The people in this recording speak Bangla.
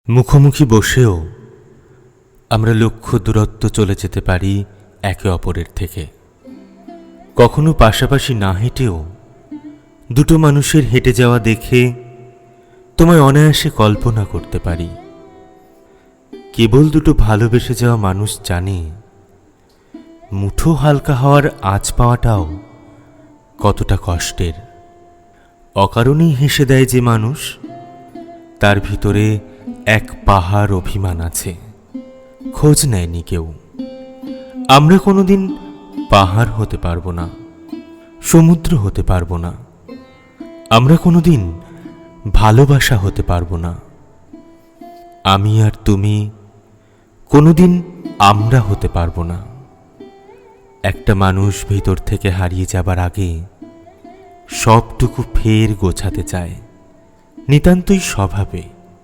মুখোমুখি বসেও আমরা লক্ষ্য দূরত্ব চলে যেতে পারি একে অপরের থেকে। কখনো পাশাপাশি না হেঁটেও দুটো মানুষের হেঁটে যাওয়া দেখে তোমায় অনায়াসে কল্পনা করতে পারি। কেবল দুটো ভালোবেসে যাওয়া মানুষ জানে মুঠো হালকা হওয়ার আঁচ পাওয়াটাও কতটা কষ্টের। অকারণেই হেসে দেয় যে মানুষ, তার ভিতরে এক পাহাড় অভিমান আছে, খোঁজ নেয়নি কেউ। আমরা কোনোদিন পাহাড় হতে পারবো না, সমুদ্র হতে পারবো না, আমরা কোনোদিন ভালোবাসা হতে পারবো না। আমি আর তুমি কোনোদিন আমরা হতে পারবো না। একটা মানুষ ভিতর থেকে হারিয়ে যাবার আগে সবটুকু ফের গোছাতে চায়, নিতান্তই স্বভাবে।